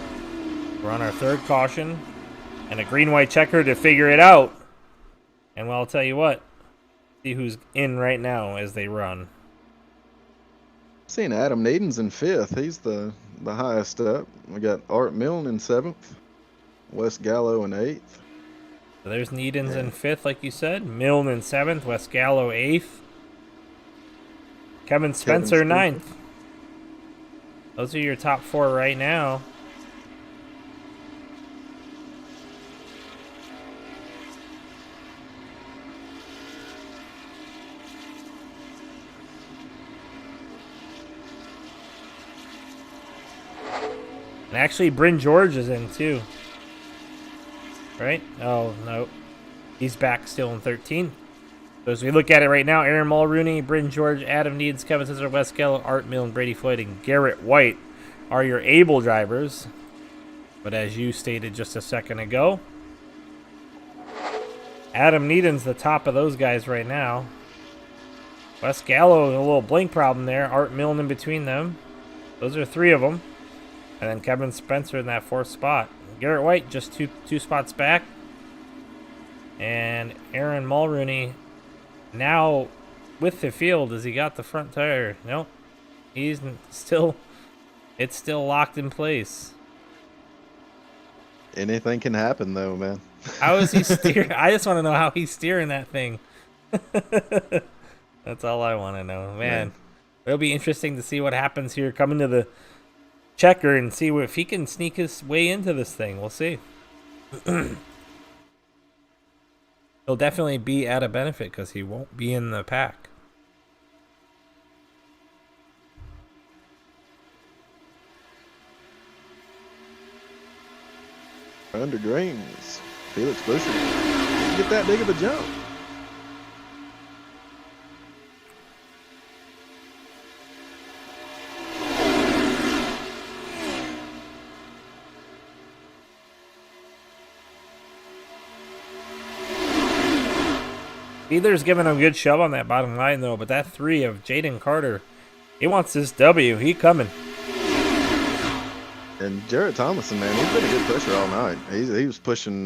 We're on our 3rd caution. And a green-white checker to figure it out. And well, I'll tell you what. See who's in right now as they run. Seeing Adam Needens in 5th. He's the highest up. We got Art Milne in 7th. Wes Gallo in 8th. So there's Needens in 5th, like you said. Milne in 7th. Wes Gallo 8th. Kevin Spencer 9th. Those are your top 4 right now. And actually, Bryn George is in too. Right? Oh, no. He's back still in 13th. So as we look at it right now, Aaron Mulrooney, Bryn George, Adam Needs, Kevin Spencer, Wes Gallo, Art Milne, Brady Floyd, and Garrett White are your able drivers. But as you stated just a second ago, Adam Needham's the top of those guys right now. Wes Gallo, a little blink problem there. Art Milne in between them. Those are 3 of them. And then Kevin Spencer in that 4th spot. Garrett White just two spots back. And Aaron Mulrooney now with the field. Has he got the front tire? Nope. He's still... It's still locked in place. Anything can happen, though, man. How is he steering? I just want to know how he's steering that thing. That's all I want to know. Man, it'll be interesting to see what happens here coming to the checker and see if he can sneak his way into this thing. We'll see. He'll definitely be at a benefit because he won't be in the pack. Under greens. Felix Busher didn't get that big of a jump. Fiedler's giving him a good shove on that bottom line, though, but that 3 of Jaden Carter, he wants this W. He coming. And Jarrett Thomason, man, he's been a good pusher all night. He was pushing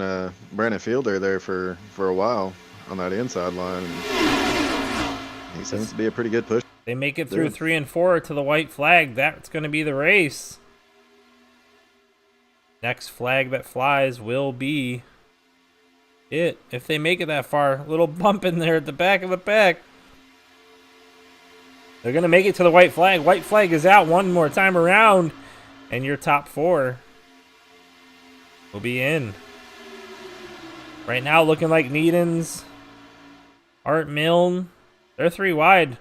Brandon Fielder there for a while on that inside line. And he seems to be a pretty good pusher. They make it through 3 and 4 to the white flag. That's going to be the race. Next flag that flies will be it. If they make it that far, little bump in there at the back of the pack. They're going to make it to the white flag. White flag is out one more time around. And your top 4 will be in. Right now, looking like Needham's, Art Milne. They're 3 wide,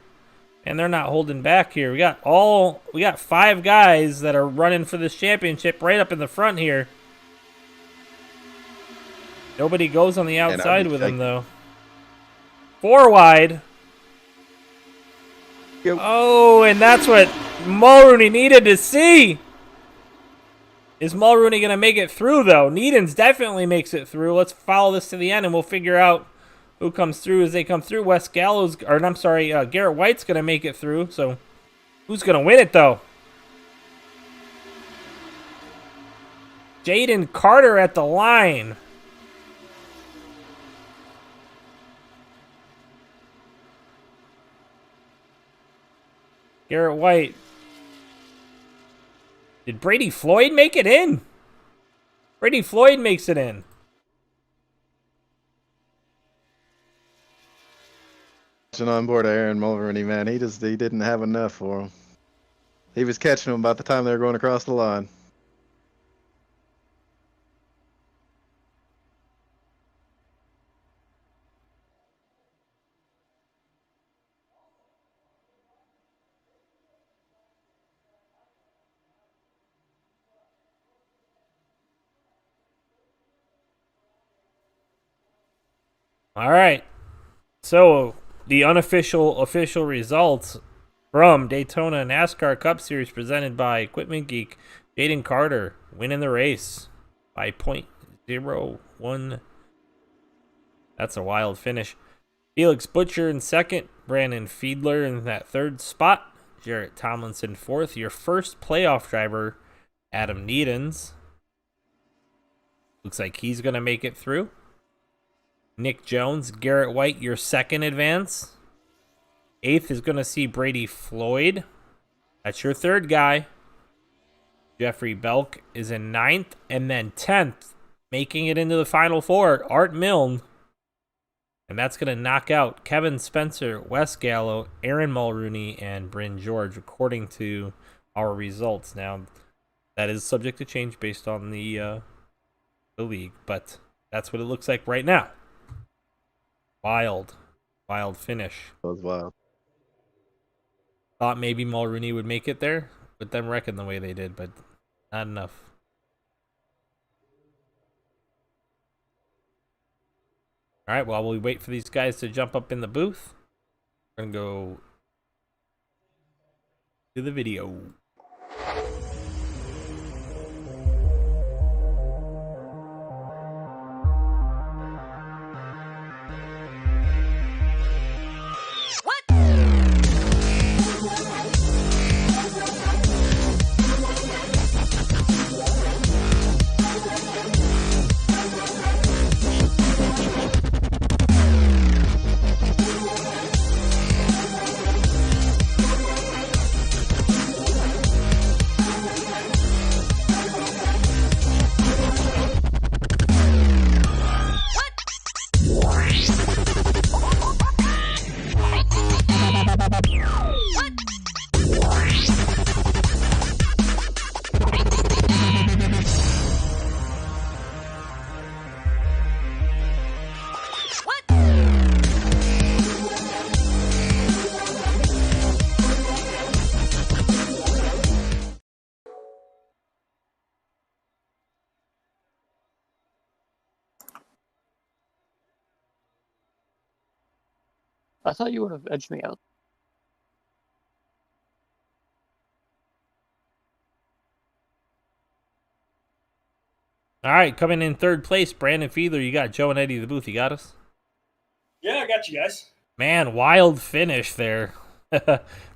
and they're not holding back here. We got 5 guys that are running for this championship right up in the front here. Nobody goes on the outside with them though. 4 wide. Yep. Oh, and that's what Mulrooney needed to see. Is Mulrooney going to make it through, though? Needham's definitely makes it through. Let's follow this to the end, and we'll figure out who comes through as they come through. Wes Gallows, or I'm sorry, Garrett White's going to make it through. So who's going to win it, though? Jaden Carter at the line. Garrett White. Did Brady Floyd make it in? Brady Floyd makes it in. On board Aaron Mulrooney, man, he didn't have enough for him. He was catching them about the time they were going across the line. All right. So the official results from Daytona NASCAR Cup Series presented by Equipment Geek. Jaden Carter winning the race by .01. That's a wild finish. Felix Butcher in second. Brandon Fiedler in that 3rd spot. Jarrett Tomlinson 4th. Your first playoff driver, Adam Needham's. Looks like he's going to make it through. Nick Jones, Garrett White, your 2nd advance. 8th is going to see Brady Floyd. That's your 3rd guy. Jeffrey Belk is in 9th. And then 10th, making it into the Final 4, Art Milne. And that's going to knock out Kevin Spencer, Wes Gallo, Aaron Mulrooney, and Bryn George, according to our results. Now, that is subject to change based on the league, but that's what it looks like right now. Wild finish. That was wild. Thought maybe Mulrooney would make it there with them wrecking the way they did, but not enough. All right, while we wait for these guys to jump up in the booth, we're going to go to the video. I thought you would have edged me out. All right, coming in third place, Brandon Fiedler. You got Joe and Eddie the booth. You got us? Yeah, I got you guys. Man, wild finish there.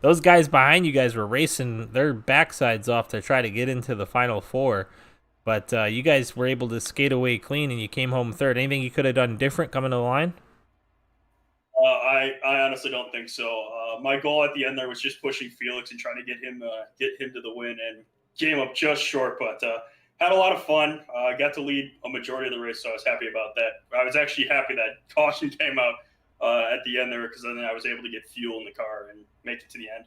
Those guys behind you guys were racing their backsides off to try to get into the final four. But you guys were able to skate away clean, and you came home third. Anything you could have done different coming to the line? I honestly don't think so. My goal at the end there was just pushing Felix and trying to get him to the win, and came up just short. But had a lot of fun. Got to lead a majority of the race, so I was happy about that. I was actually happy that caution came out at the end there, because then I was able to get fuel in the car and make it to the end.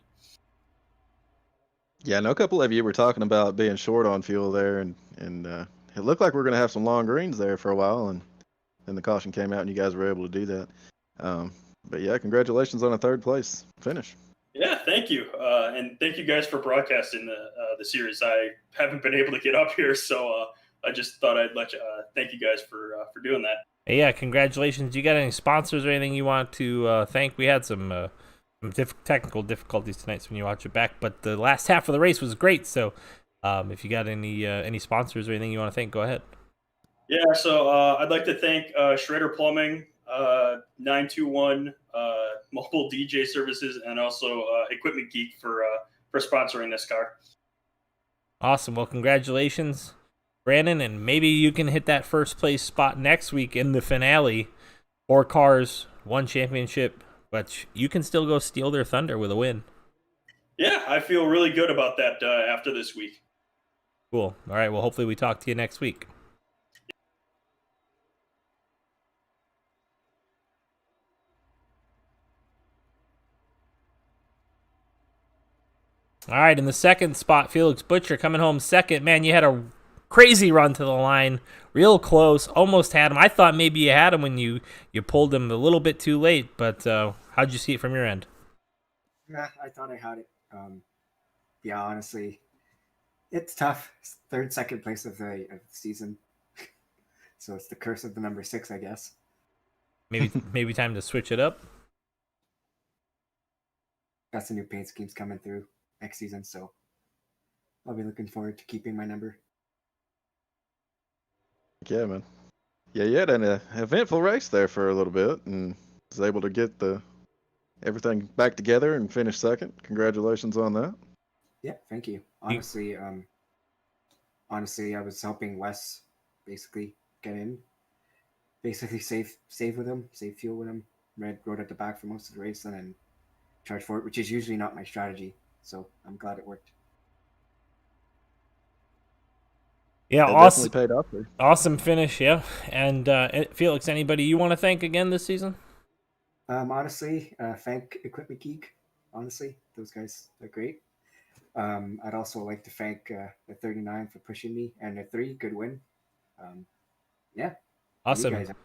Yeah, I know a couple of you were talking about being short on fuel there, and it looked like we're going to have some long greens there for a while, and then the caution came out, and you guys were able to do that. But yeah, congratulations on a third place finish. Yeah, thank you, and thank you guys for broadcasting the series. I haven't been able to get up here, so I just thought I'd let you thank you guys for doing that. Hey, yeah, congratulations. You got any sponsors or anything you want to thank? We had some technical difficulties tonight, so when you watch it back, but the last half of the race was great. So, if you got any sponsors or anything you want to thank, go ahead. Yeah, so I'd like to thank Schrader Plumbing, 921 Mobile DJ Services, and also Equipment Geek for sponsoring this car. Awesome. Well, congratulations, Brandon, and maybe you can hit that first place spot next week in the finale. 4 cars, 1 championship, but you can still go steal their thunder with a win. Yeah, I feel really good about that after this week. Cool. All right, well, hopefully we talk to you next week. All right, in the second spot, Felix Butcher coming home second. Man, you had a crazy run to the line, real close, almost had him. I thought maybe you had him when you pulled him a little bit too late, but how'd you see it from your end? Yeah, I thought I had it. Yeah, honestly, it's tough. It's third, second place of the season, so it's the curse of the number 6, I guess. Maybe time to switch it up. Got some new paint schemes coming through next season, so I'll be looking forward to keeping my number. Yeah, man. Yeah, you had an eventful race there for a little bit, and was able to get everything back together and finish second. Congratulations on that. Yeah, thank you. Honestly, I was helping Wes basically get in, basically save with him, save fuel with him. Rode at the back for most of the race, and then charge for it, which is usually not my strategy. So I'm glad it worked. Yeah, That awesome. definitely paid off there. Awesome finish, yeah. And Felix, anybody you want to thank again this season? Honestly, thank Equipment Geek. Honestly, those guys are great. I'd also like to thank the 39 for pushing me, and the 3, good win. Yeah. Awesome. You guys.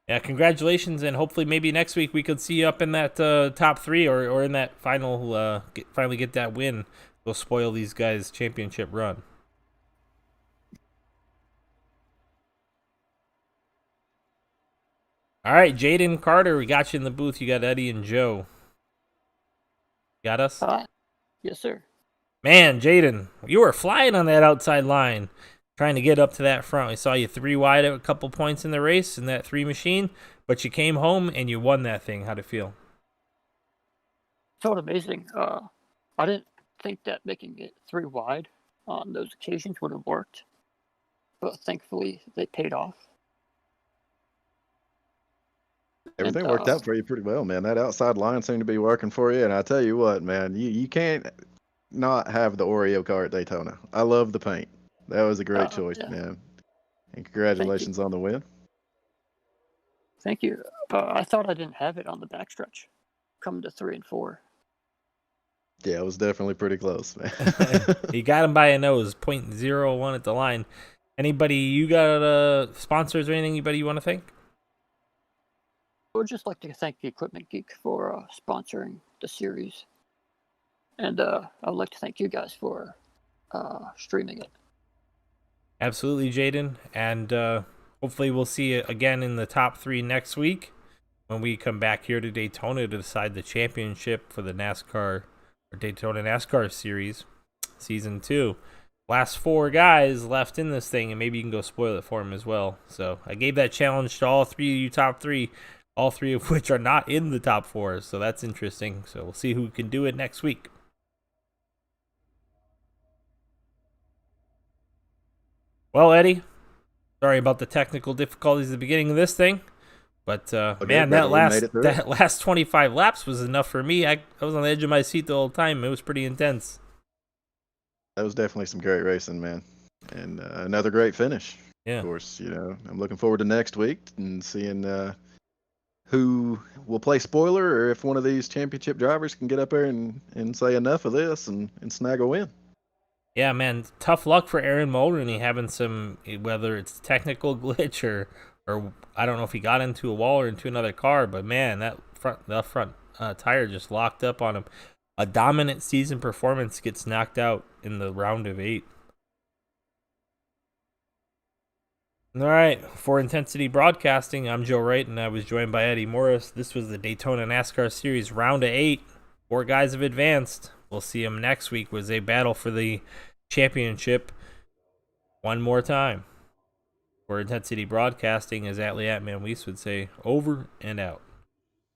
Yeah, congratulations, and hopefully maybe next week we could see you up in that top 3 or in that final, finally get that win. We'll spoil these guys' championship run. All right, Jaden Carter, we got you in the booth. You got Eddie and Joe. Got us? Yes, sir. Man, Jaden, you were flying on that outside line, trying to get up to that front. We saw you 3 wide at a couple points in the race in that 3 machine, but you came home and you won that thing. How'd it feel? Felt amazing. I didn't think that making it 3 wide on those occasions would have worked, but thankfully they paid off. Everything worked out for you pretty well, man. That outside line seemed to be working for you, and I tell you what, man, you can't not have the Oreo car at Daytona. I love the paint. That was a great choice, yeah. man. And congratulations on the win. Thank you. I thought I didn't have it on the backstretch, coming to 3 and 4. Yeah, it was definitely pretty close, man. You got him by a nose, 0.01 at the line. Anybody you got sponsors or anything? Anybody you want to thank? I would just like to thank the Equipment Geek for sponsoring the series. And I would like to thank you guys for streaming it. Absolutely, Jaden. And hopefully we'll see you again in the top 3 next week. when we come back here to Daytona to decide the championship for the NASCAR or Daytona NASCAR Series Season 2. Last 4 guys left in this thing, and maybe you can go spoil it for them as well. So I gave that challenge to all 3 of you top 3, all 3 of which are not in the top 4. So that's interesting. So we'll see who can do it next week. Well, Eddie, sorry about the technical difficulties at the beginning of this thing. But, man, that last 25 laps was enough for me. I was on the edge of my seat the whole time. It was pretty intense. That was definitely some great racing, man. And another great finish. Yeah. Of course, I'm looking forward to next week and seeing who will play spoiler, or if one of these championship drivers can get up there and say enough of this and snag a win. Yeah, man, tough luck for Aaron Mulroney having some, whether it's technical glitch or I don't know if he got into a wall or into another car, but man, that front tire just locked up on him. A dominant season performance gets knocked out in the round of 8. All right, for Intensity Broadcasting, I'm Joe Wright, and I was joined by Eddie Morris. This was the Daytona NASCAR Series round of 8. 4 guys have advanced. We'll see them next week as they battle for the championship one more time. For Intensity Broadcasting, as Atlee Atman Weiss would say, over and out.